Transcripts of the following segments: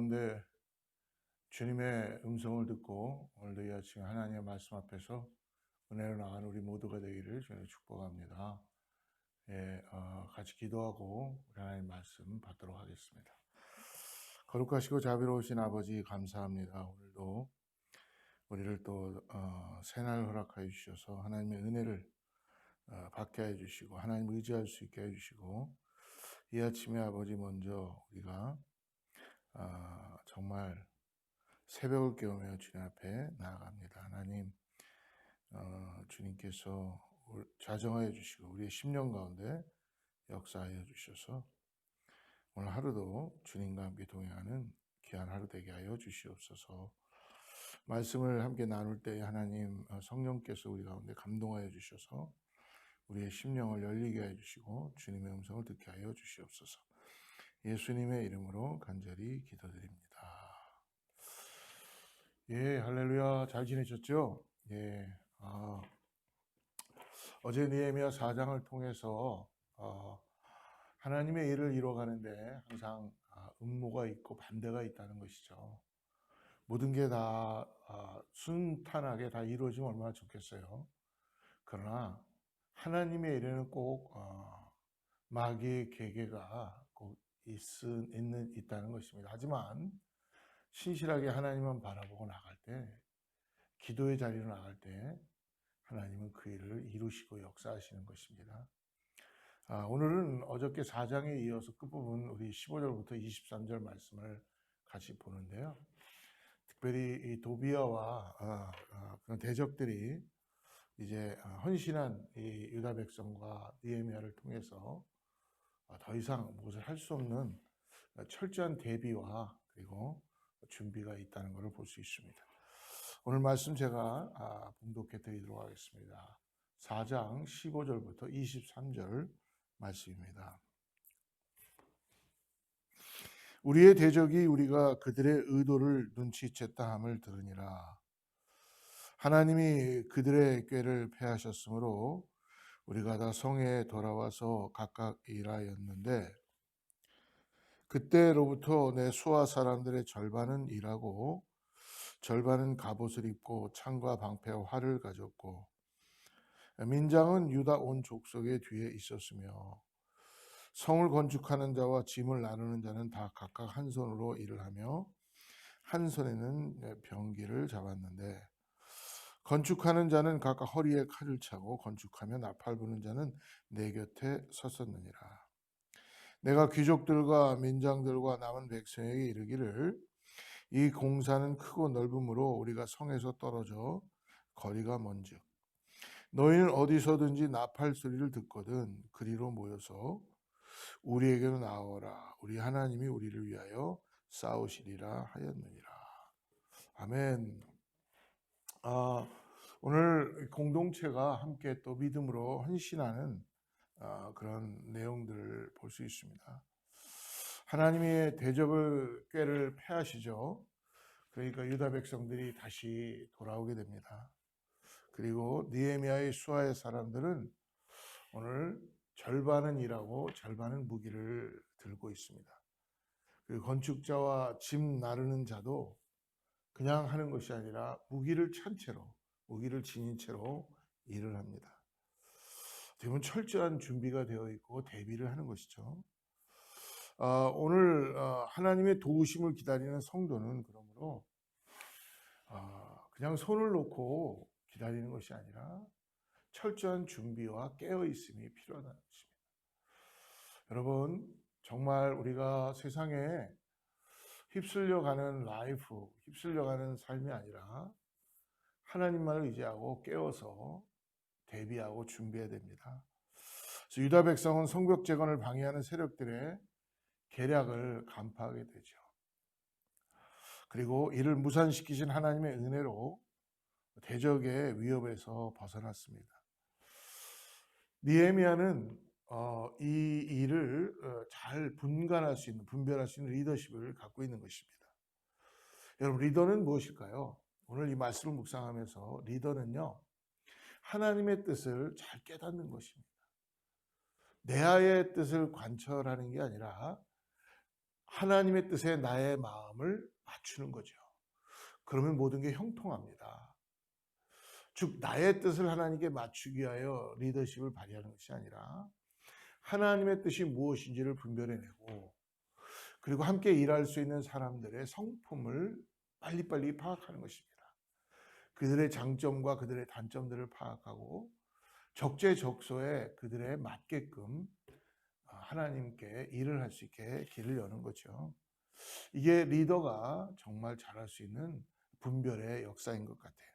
가운데 주님의 음성을 듣고 오늘도 이 아침 하나님의 말씀 앞에서 은혜로 나가는 우리 모두가 되기를 주님 축복합니다. 같이 기도하고 우리 하나님 말씀 받도록 하겠습니다. 거룩하시고 자비로우신 아버지 감사합니다. 오늘도 우리를 또 새날 허락하여 주셔서 하나님의 은혜를 받게 해 주시고 하나님 의지할 수 있게 해 주시고 이 아침에 아버지 먼저 우리가 정말 새벽을 깨우며 주님 앞에 나아갑니다. 하나님, 주님께서 좌정하여 주시고 우리의 심령 가운데 역사하여 주셔서 오늘 하루도 주님과 함께 동행하는 귀한 하루 되게 하여 주시옵소서. 말씀을 함께 나눌 때 하나님 성령께서 우리 가운데 감동하여 주셔서 우리의 심령을 열리게 해 주시고 주님의 음성을 듣게 하여 주시옵소서. 예수님의 이름으로 간절히 기도드립니다. 예, 할렐루야. 잘 지내셨죠? 예. 어제 느헤미야 4장을 통해서 하나님의 일을 이루어가는데 항상 음모가 있고 반대가 있다는 것이죠. 모든 게 다 순탄하게 다 이루어지면 얼마나 좋겠어요. 그러나 하나님의 일에는 꼭 마귀의 계계가 꼭 있다는 것입니다. 하지만 신실하게 하나님만 바라보고 나갈 때, 기도의 자리로 나갈 때 하나님은 그 일을 이루시고 역사하시는 것입니다. 오늘은 어저께 4장에 이어서 끝부분 우리 15절부터 23절 말씀을 같이 보는데요. 특별히 이 도비아와 그런 대적들이 이제 헌신한 이 유다 백성과 느헤미야를 통해서 더 이상 무엇을 할 수 없는 철저한 대비와 그리고 준비가 있다는 것을 볼 수 있습니다. 오늘 말씀 제가 봉독해 드리도록 하겠습니다. 4장 15절부터 23절 말씀입니다. 우리의 대적이 우리가 그들의 의도를 눈치챘다 함을 들으니라. 하나님이 그들의 꾀를 패하셨으므로 우리가 다 성에 돌아와서 각각 일하였는데 그때로부터 내 수하 사람들의 절반은 일하고 절반은 갑옷을 입고 창과 방패와 활을 가졌고 민장은 유다 온 족속의 뒤에 있었으며 성을 건축하는 자와 짐을 나누는 자는 다 각각 한 손으로 일을 하며 한 손에는 병기를 잡았는데 건축하는 자는 각각 허리에 칼을 차고 건축하며 나팔 부는 자는 내 곁에 섰었느니라. 내가 귀족들과 민장들과 남은 백성에게 이르기를 이 공사는 크고 넓으므로 우리가 성에서 떨어져 거리가 먼즉 너희는 어디서든지 나팔 소리를 듣거든 그리로 모여서 우리에게로 나오라. 우리 하나님이 우리를 위하여 싸우시리라 하였느니라. 아멘. 오늘 공동체가 함께 또 믿음으로 헌신하는 그런 내용들을 볼 수 있습니다. 하나님의 대적을 꾀를 패하시죠. 그러니까 유다 백성들이 다시 돌아오게 됩니다. 그리고 느헤미야의 수하의 사람들은 오늘 절반은 일하고 절반은 무기를 들고 있습니다. 그 건축자와 짐 나르는 자도 그냥 하는 것이 아니라 무기를 찬 채로, 무기를 지닌 채로 일을 합니다. 대부분 철저한 준비가 되어 있고 대비를 하는 것이죠. 오늘 하나님의 도우심을 기다리는 성도는 그러므로 그냥 손을 놓고 기다리는 것이 아니라 철저한 준비와 깨어있음이 필요하다는 것입니다. 여러분, 정말 우리가 세상에 휩쓸려가는 라이프, 휩쓸려가는 삶이 아니라 하나님만을 의지하고 깨어서 대비하고 준비해야 됩니다. 그래서 유다 백성은 성벽 재건을 방해하는 세력들의 계략을 간파하게 되죠. 그리고 이를 무산시키신 하나님의 은혜로 대적의 위협에서 벗어났습니다. 느헤미야는 이 일을 잘 분별할 수 있는 리더십을 갖고 있는 것입니다. 여러분, 리더는 무엇일까요? 오늘 이 말씀을 묵상하면서 리더는요, 하나님의 뜻을 잘 깨닫는 것입니다. 내 아의 뜻을 관철하는 게 아니라 하나님의 뜻에 나의 마음을 맞추는 거죠. 그러면 모든 게 형통합니다. 즉 나의 뜻을 하나님께 맞추기 위하여 리더십을 발휘하는 것이 아니라 하나님의 뜻이 무엇인지를 분별해내고 그리고 함께 일할 수 있는 사람들의 성품을 빨리빨리 파악하는 것입니다. 그들의 장점과 그들의 단점들을 파악하고 적재적소에 그들에 맞게끔 하나님께 일을 할 수 있게 길을 여는 거죠. 이게 리더가 정말 잘할 수 있는 분별의 역사인 것 같아요.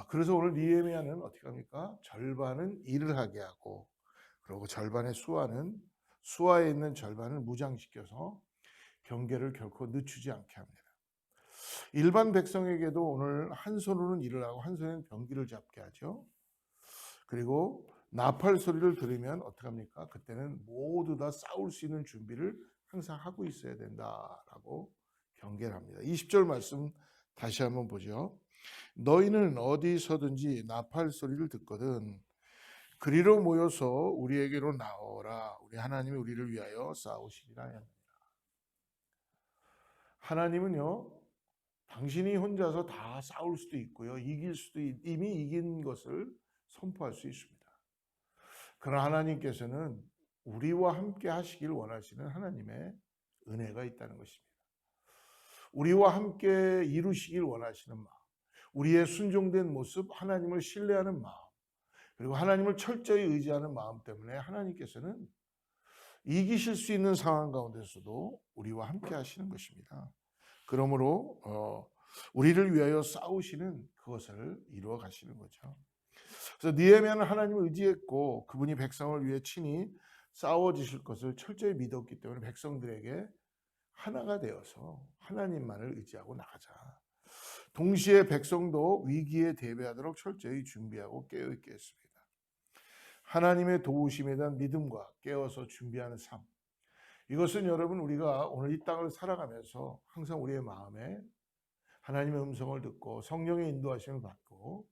그래서 오늘 느헤미야는 어떻게 합니까? 절반은 일을 하게 하고 그리고 절반의 수하에 있는 절반을 무장시켜서 경계를 결코 늦추지 않게 합니다. 일반 백성에게도 오늘 한 손으로는 일을 하고 한 손에는 병기를 잡게 하죠. 그리고 나팔 소리를 들으면 어떻게 합니까? 그때는 모두 다 싸울 수 있는 준비를 항상 하고 있어야 된다라고 경계를 합니다. 20절 말씀 다시 한번 보죠. 너희는 어디서든지 나팔 소리를 듣거든 그리로 모여서 우리에게로 나오라. 우리 하나님이 우리를 위하여 싸우시리라 합니다. 하나님은요, 당신이 혼자서 다 싸울 수도 있고요, 이길 수도 이미 이긴 것을 선포할 수 있습니다. 그러나 하나님께서는 우리와 함께 하시길 원하시는 하나님의 은혜가 있다는 것입니다. 우리와 함께 이루시길 원하시는 마음, 우리의 순종된 모습, 하나님을 신뢰하는 마음, 그리고 하나님을 철저히 의지하는 마음 때문에 하나님께서는 이기실 수 있는 상황 가운데서도 우리와 함께 하시는 것입니다. 그러므로 우리를 위하여 싸우시는 그것을 이루어 가시는 거죠. 그래서 느헤미야는 하나님을 의지했고 그분이 백성을 위해 친히 싸워 주실 것을 철저히 믿었기 때문에 백성들에게 하나가 되어서 하나님만을 의지하고 나가자. 동시에 백성도 위기에 대비하도록 철저히 준비하고 깨어있게 했습니다. 하나님의 도우심에 대한 믿음과 깨어서 준비하는 삶. 이것은 여러분 우리가 오늘 이 땅을 살아가면서 항상 우리의 마음에 하나님의 음성을 듣고 성령의 인도하심을 받고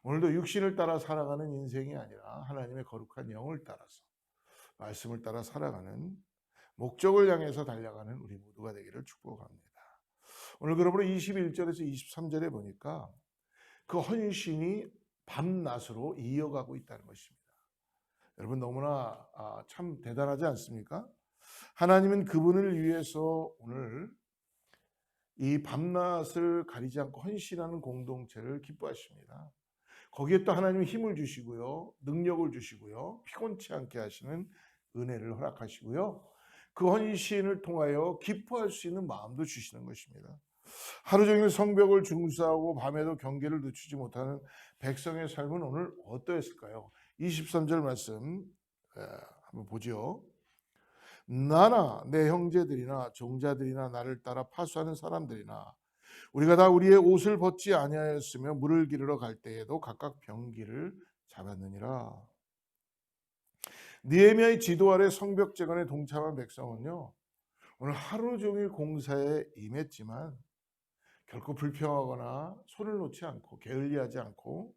오늘도 육신을 따라 살아가는 인생이 아니라 하나님의 거룩한 영을 따라서 말씀을 따라 살아가는 목적을 향해서 달려가는 우리 모두가 되기를 축복합니다. 오늘 그러므로 21절에서 23절에 보니까 그 헌신이 밤낮으로 이어가고 있다는 것입니다. 여러분 너무나 참 대단하지 않습니까? 하나님은 그분을 위해서 오늘 이 밤낮을 가리지 않고 헌신하는 공동체를 기뻐하십니다. 거기에 또 하나님이 힘을 주시고요, 능력을 주시고요, 피곤치 않게 하시는 은혜를 허락하시고요, 그 헌신을 통하여 기뻐할 수 있는 마음도 주시는 것입니다. 하루 종일 성벽을 중수하고 밤에도 경계를 늦추지 못하는 백성의 삶은 오늘 어떠했을까요? 23절 말씀 한번 보죠. 나나 내 형제들이나 종자들이나 나를 따라 파수하는 사람들이나 우리가 다 우리의 옷을 벗지 아니하였으며 물을 기르러 갈 때에도 각각 병기를 잡았느니라. 느헤미야의 지도 아래 성벽 재건에 동참한 백성은요, 오늘 하루 종일 공사에 임했지만 결코 불평하거나 손을 놓지 않고 게을리하지 않고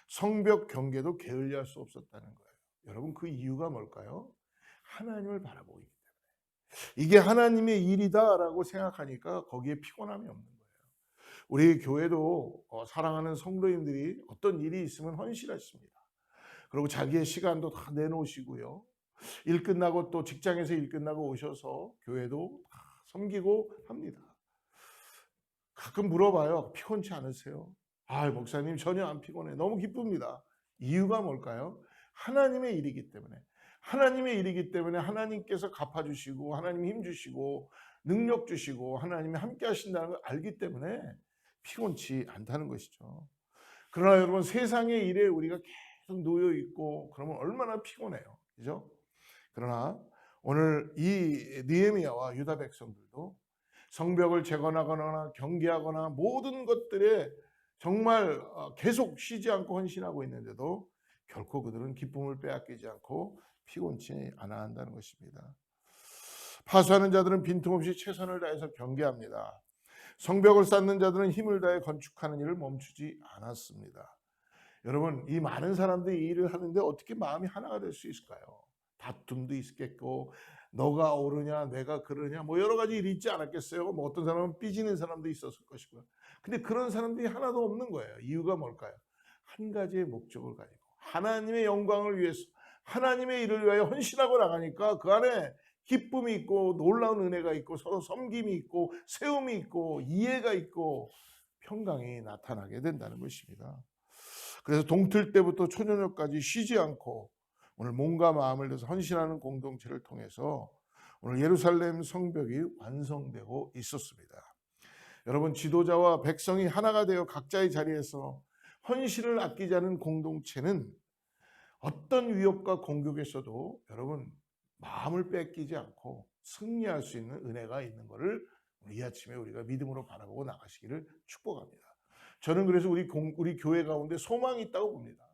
성벽 경계도 게을리할 수 없었다는 거예요. 여러분 그 이유가 뭘까요? 하나님을 바라보기 때문에. 이게 하나님의 일이다라고 생각하니까 거기에 피곤함이 없는 거예요. 우리 교회도 사랑하는 성도님들이 어떤 일이 있으면 헌신하십니다. 그리고 자기의 시간도 다 내놓으시고요. 일 끝나고 또 직장에서 일 끝나고 오셔서 교회도 다 섬기고 합니다. 가끔 물어봐요. 피곤치 않으세요? 목사님 전혀 안 피곤해. 너무 기쁩니다. 이유가 뭘까요? 하나님의 일이기 때문에. 하나님의 일이기 때문에 하나님께서 갚아주시고 하나님 힘 주시고 능력 주시고 하나님이 함께 하신다는 걸 알기 때문에 피곤치 않다는 것이죠. 그러나 여러분 세상의 일에 우리가 계속 놓여 있고 그러면 얼마나 피곤해요. 그죠? 그러나 오늘 이 느헤미야와 유다 백성들도 성벽을 재건하거나 경계하거나 모든 것들에 정말 계속 쉬지 않고 헌신하고 있는데도 결코 그들은 기쁨을 빼앗기지 않고 피곤치 않아 한다는 것입니다. 파수하는 자들은 빈틈없이 최선을 다해서 경계합니다. 성벽을 쌓는 자들은 힘을 다해 건축하는 일을 멈추지 않았습니다. 여러분 이 많은 사람들이 이 일을 하는데 어떻게 마음이 하나가 될 수 있을까요? 다툼도 있겠고 너가 옳으냐 내가 그러냐 뭐 여러 가지 일이 있지 않았겠어요. 뭐 어떤 사람은 삐지는 사람도 있었을 것이고요. 근데 그런 사람들이 하나도 없는 거예요. 이유가 뭘까요? 한 가지의 목적을 가지고 하나님의 영광을 위해서 하나님의 일을 위하여 헌신하고 나가니까 그 안에 기쁨이 있고 놀라운 은혜가 있고 서로 섬김이 있고 세움이 있고 이해가 있고 평강이 나타나게 된다는 것입니다. 그래서 동틀 때부터 초저녁까지 쉬지 않고 오늘 몸과 마음을 다해서 헌신하는 공동체를 통해서 오늘 예루살렘 성벽이 완성되고 있었습니다. 여러분, 지도자와 백성이 하나가 되어 각자의 자리에서 헌신을 아끼지 않은 공동체는 어떤 위협과 공격에서도 여러분 마음을 뺏기지 않고 승리할 수 있는 은혜가 있는 것을 이 아침에 우리가 믿음으로 바라보고 나가시기를 축복합니다. 저는 그래서 우리 교회 가운데 소망이 있다고 봅니다.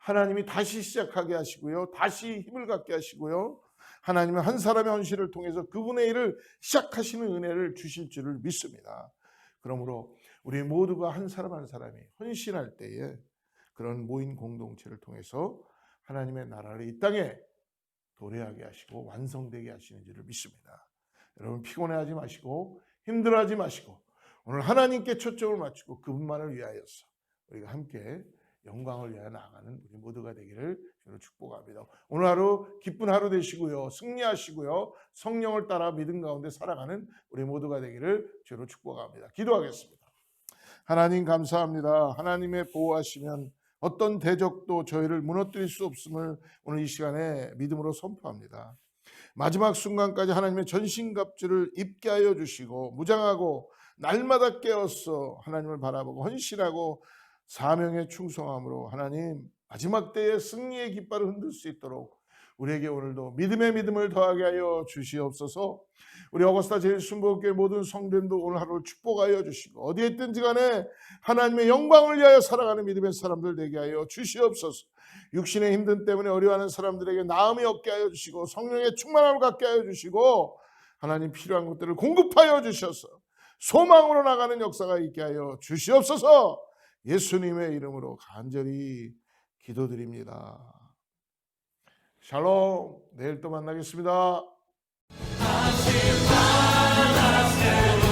하나님이 다시 시작하게 하시고요. 다시 힘을 갖게 하시고요. 하나님은 한 사람의 헌신을 통해서 그분의 일을 시작하시는 은혜를 주실 줄을 믿습니다. 그러므로 우리 모두가 한 사람 한 사람이 헌신할 때에 그런 모인 공동체를 통해서 하나님의 나라를 이 땅에 도래하게 하시고 완성되게 하시는 줄을 믿습니다. 여러분 피곤해하지 마시고 힘들어하지 마시고 오늘 하나님께 초점을 맞추고 그분만을 위하여서 우리가 함께 영광을 위하여 나아가는 우리 모두가 되기를 저는 축복합니다. 오늘 하루 기쁜 하루 되시고요. 승리하시고요. 성령을 따라 믿음 가운데 살아가는 우리 모두가 되기를 저는 축복합니다. 기도하겠습니다. 하나님 감사합니다. 하나님의 보호하시면 어떤 대적도 저희를 무너뜨릴 수 없음을 오늘 이 시간에 믿음으로 선포합니다. 마지막 순간까지 하나님의 전신갑주를 입게 하여 주시고 무장하고 날마다 깨어서 하나님을 바라보고 헌신하고 사명에 충성함으로 하나님 마지막 때에 승리의 깃발을 흔들 수 있도록 우리에게 오늘도 믿음의 믿음을 더하게 하여 주시옵소서. 우리 어거스타 제일순복음교회 모든 성도님도 오늘 하루를 축복하여 주시고 어디에 있든지 간에 하나님의 영광을 위하여 살아가는 믿음의 사람들 되게 하여 주시옵소서. 육신의 힘든 때문에 어려워하는 사람들에게 나음이 얻게 하여 주시고 성령의 충만함을 갖게 하여 주시고 하나님 필요한 것들을 공급하여 주셔서 소망으로 나가는 역사가 있게 하여 주시옵소서. 예수님의 이름으로 간절히 기도드립니다. 샬롬. 내일 또 만나겠습니다. 다시 만나세요.